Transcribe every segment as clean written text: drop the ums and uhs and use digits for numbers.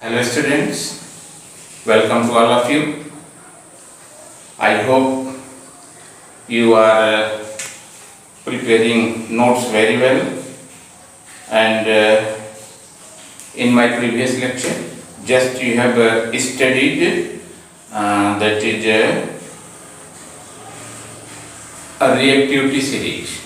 Hello students, welcome to all of you. I hope you are preparing notes very well, and in my previous lecture just you have studied that is a reactivity series,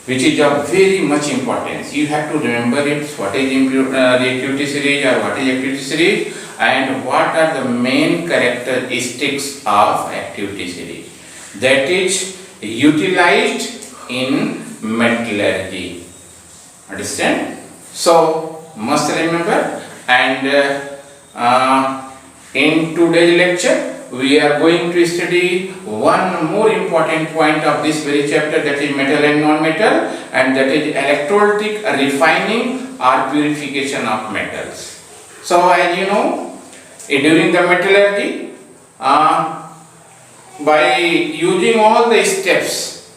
which is of very much importance. You have to remember it, what is reactivity series or what is activity series, and what are the main characteristics of activity series that is utilized in metallurgy. Understand? So must remember, and in today's lecture we are going to study one more important point of this very chapter, that is metal and non-metal, and that is electrolytic refining or purification of metals. So as you know, during the metallurgy, by using all the steps,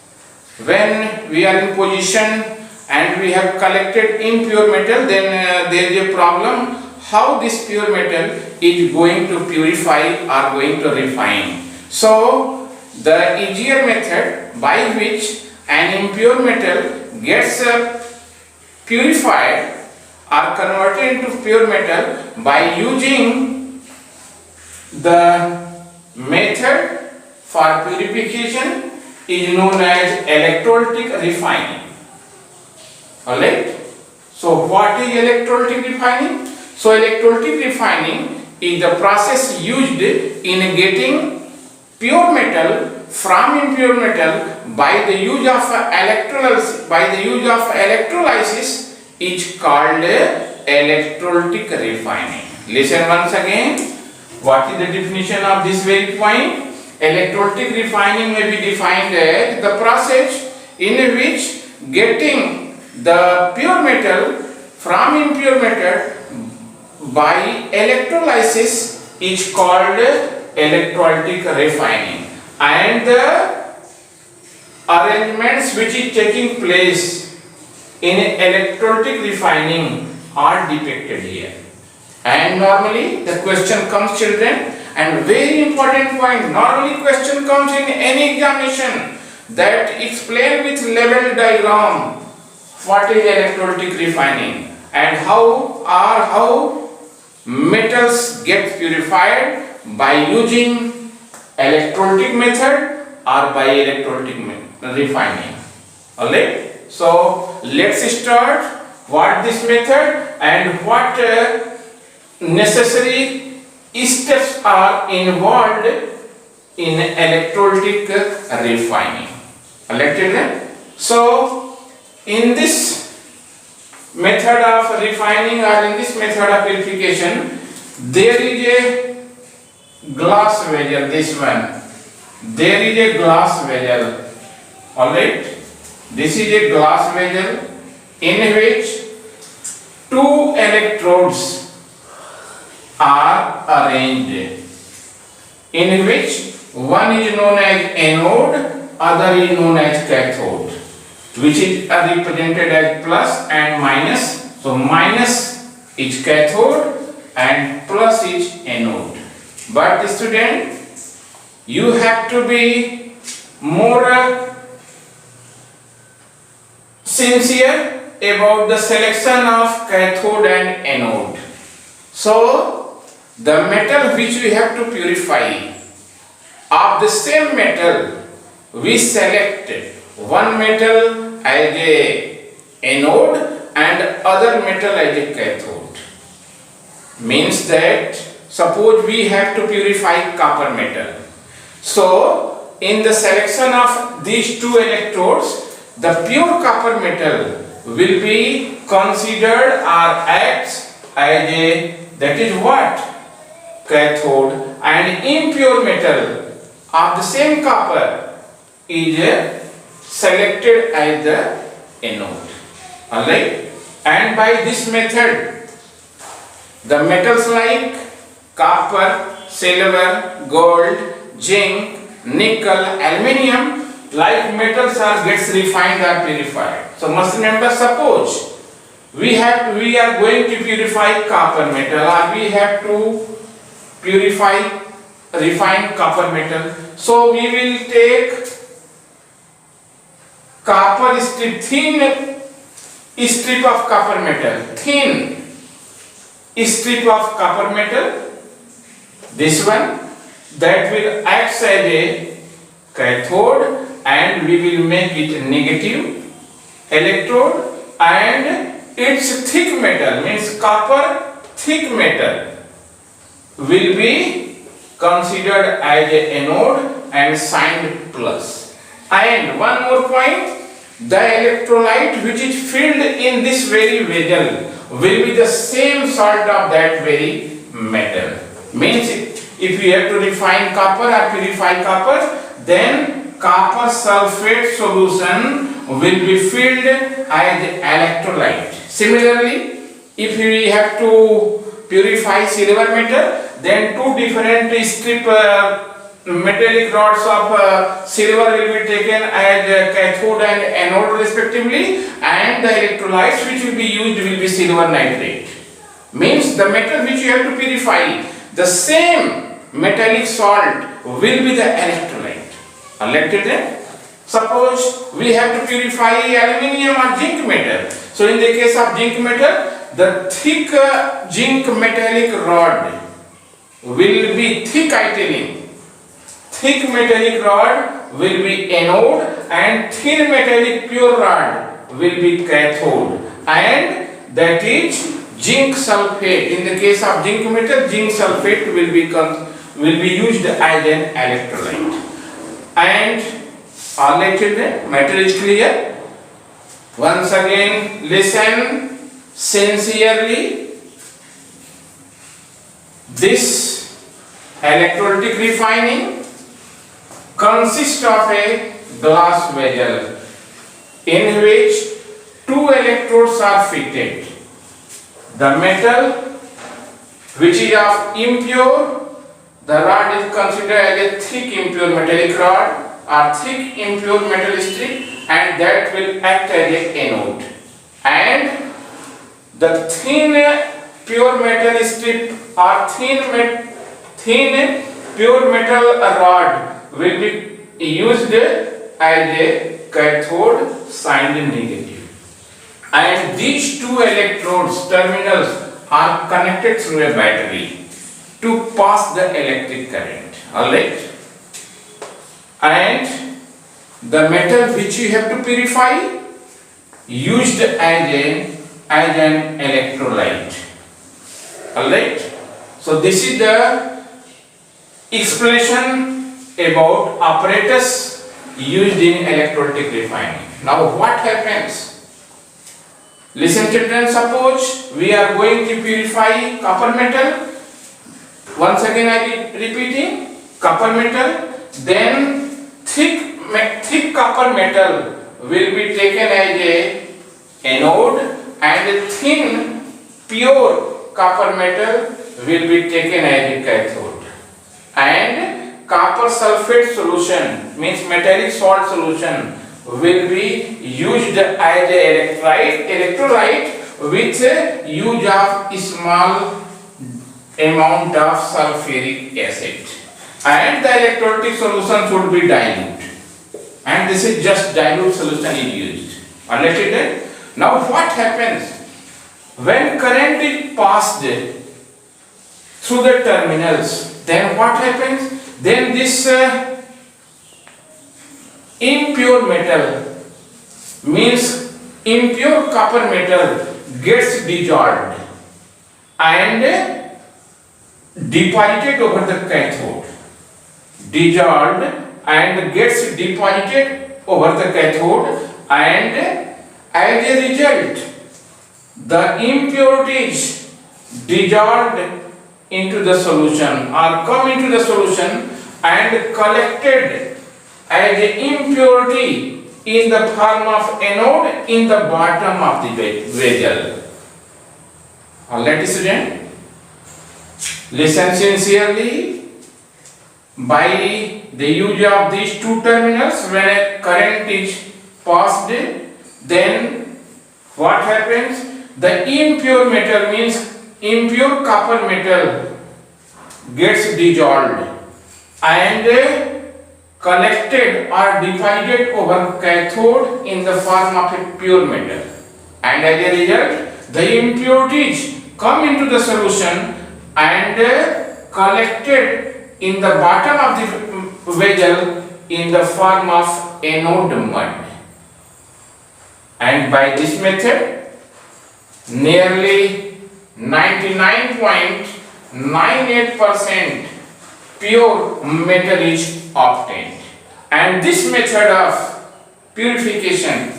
when we are in position and we have collected impure metal, then there is a problem how this pure metal is going to purify or going to refine. So the easier method by which an impure metal gets purified or converted into pure metal by using the method for purification is known as electrolytic refining. Alright? So what is electrolytic refining? So electrolytic refining is the process used in getting pure metal from impure metal by the use of electrolysis is called electrolytic refining. Listen once again, what is the definition of this very point? Electrolytic refining may be defined as the process in which getting the pure metal from impure metal by electrolysis is called electrolytic refining, and the arrangements which is taking place in electrolytic refining are depicted here. And normally the question comes, children, and very important point, normally question comes in any examination, that explain with level diagram what is electrolytic refining and how metals get purified by using electrolytic method or by electrolytic refining. Alright, so let's start what this method and what necessary steps are involved in electrolytic refining. Alright, children? So in this method of refining or in this method of purification, there is a glass vessel, this one. There is a glass vessel. Alright? This is a glass vessel in which two electrodes are arranged, in which one is known as anode, other is known as cathode, which is represented as plus and minus. So minus is cathode and plus is anode. But student, you have to be more sincere about the selection of cathode and anode. So the metal which we have to purify, of the same metal we select one metal as a anode and other metal as a cathode. Means that suppose we have to purify copper metal. So in the selection of these two electrodes, the pure copper metal will be considered or acts as a, that is what? Cathode, and impure metal of the same copper is selected as the anode. Alright? And by this method, the metals like copper, silver, gold, zinc, nickel, aluminium, like metals are gets refined or purified. So must remember, suppose we are going to purify copper metal, or we have to purify refined copper metal. So we will take copper strip, thin strip of copper metal, thin strip of copper metal, this one, that will act as a cathode, and we will make it negative electrode, and its thick metal, means copper thick metal, will be considered as a anode and signed plus. And one more point, the electrolyte which is filled in this very vessel will be the same salt of that very metal. Means if you have to refine copper or purify copper, then copper sulfate solution will be filled as electrolyte. Similarly, if we have to purify silver metal, then two different strip metallic rods of silver will be taken as cathode and anode respectively, and the electrolytes which will be used will be silver nitrate. Means the metal which you have to purify, the same metallic salt will be the electrolyte. Electrolyte. Suppose we have to purify aluminium or zinc metal. So in the case of zinc metal, the thick zinc metallic rod will be thick, I telling. Thick metallic rod will be anode, and thin metallic pure rod will be cathode, and that is zinc sulfate. In the case of zinc metal, zinc sulfate will be used as an electrolyte. And all children, matter is clear. Once again, listen sincerely. This electrolytic refining consists of a glass vessel in which two electrodes are fitted. The metal which is of impure, the rod is considered as a thick impure metallic rod or thick impure metal strip, and that will act as a anode. And the thin pure metal strip or thin pure metal rod will be used as a cathode, signed negative. And these two electrodes terminals are connected through a battery to pass the electric current. Alright? And the metal which you have to purify used as an electrolyte. Alright? So this is the explanation about apparatus used in electrolytic refining. Now what happens? Listen children, suppose we are going to purify copper metal. Once again I am repeating, copper metal, then thick copper metal will be taken as a anode, and thin pure copper metal will be taken as a cathode. And copper sulfate solution, means metallic salt solution, will be used as a electrolyte with use of small amount of sulfuric acid. And the electrolytic solution should be dilute. And this is just dilute solution is used. Alright? Now what happens? When current is passed through the terminals, then what happens? Then this impure metal, means impure copper metal, gets dissolved and deposited over the cathode. Dissolved and gets deposited over the cathode, and as a result, the impurities dissolved into the solution or come into the solution and collected as an impurity in the form of anode in the bottom of the vessel. Alright student, listen sincerely. By the use of these two terminals, when a current is passed, then what happens? the impure metal means impure copper metal gets dissolved and collected or divided over cathode in the form of a pure metal, and as a result the impurities come into the solution and collected in the bottom of the vessel in the form of anode mud. And by this method nearly 99.98% pure metal is obtained. And this method of purification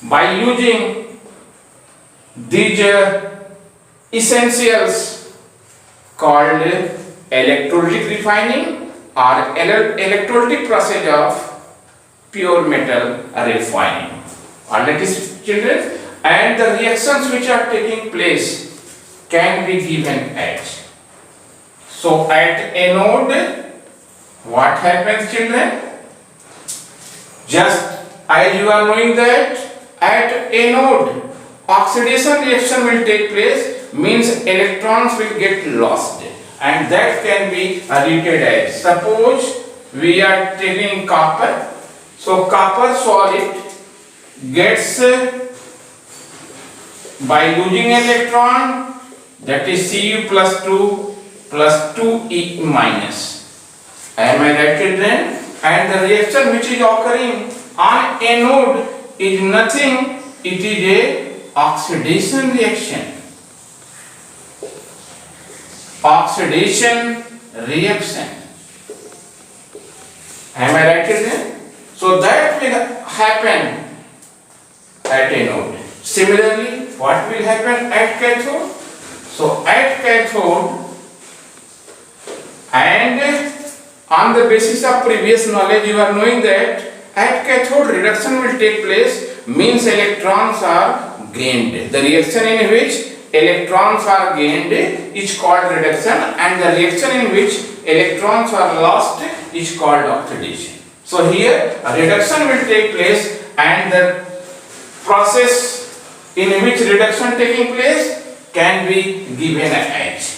by using these essentials called electrolytic refining or electrolytic process of pure metal refining. Alright children, and the reactions which are taking place can be given as. So at anode, what happens children? Just as you are knowing that at anode oxidation reaction will take place, means electrons will get lost, and that can be written as, suppose we are taking copper, so copper solid gets by losing electron, that is Cu plus 2 plus 2E minus. Am I right children? And the reaction which is occurring on anode is nothing, it is a oxidation reaction. Oxidation reaction. Am I right children? So that will happen at anode. Similarly, what will happen at cathode? So at cathode, and on the basis of previous knowledge you are knowing that at cathode reduction will take place, means electrons are gained. The reaction in which electrons are gained is called reduction, and the reaction in which electrons are lost is called oxidation. So here a reduction will take place, and the process in which reduction taking place can be given as,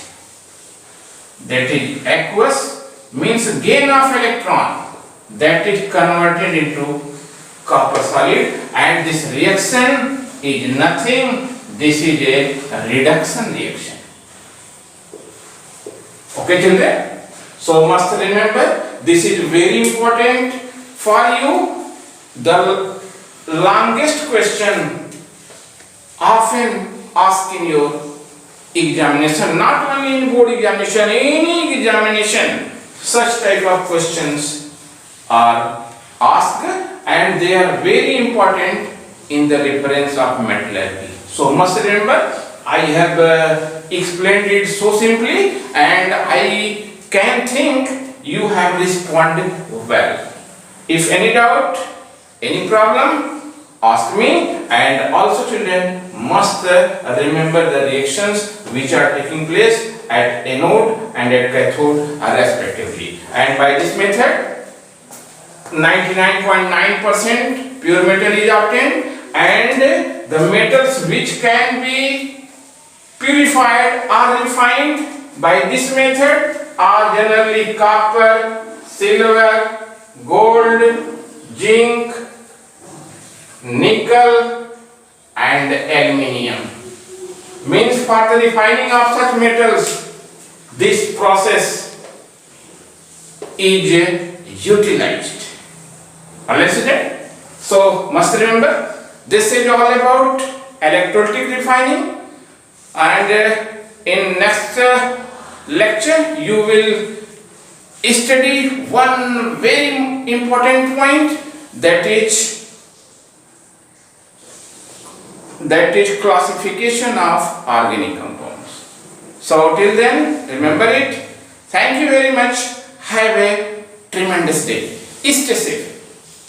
that is aqueous, means gain of electron that is converted into copper solid, and this reaction is nothing, this is a reduction reaction. Okay children, so must remember this is very important for you. The longest question often asked in your examination, not only in board examination, any examination, such type of questions are asked, and they are very important in the reference of metallurgy. So must remember, I have explained it so simply, and I can think you have responded well. If any doubt, any problem, ask me. And also children must remember the reactions which are taking place at anode and at cathode respectively. And by this method 99.9% pure metal is obtained, and the metals which can be purified or refined by this method are generally copper, silver, gold, zinc, nickel and aluminium. Means for the refining of such metals, this process is utilized. Understood? So must remember, this is all about electrolytic refining, and in next lecture you will study one very important point, that is classification of organic compounds. So till then, remember it. Thank you very much. Have a tremendous day. Stay safe.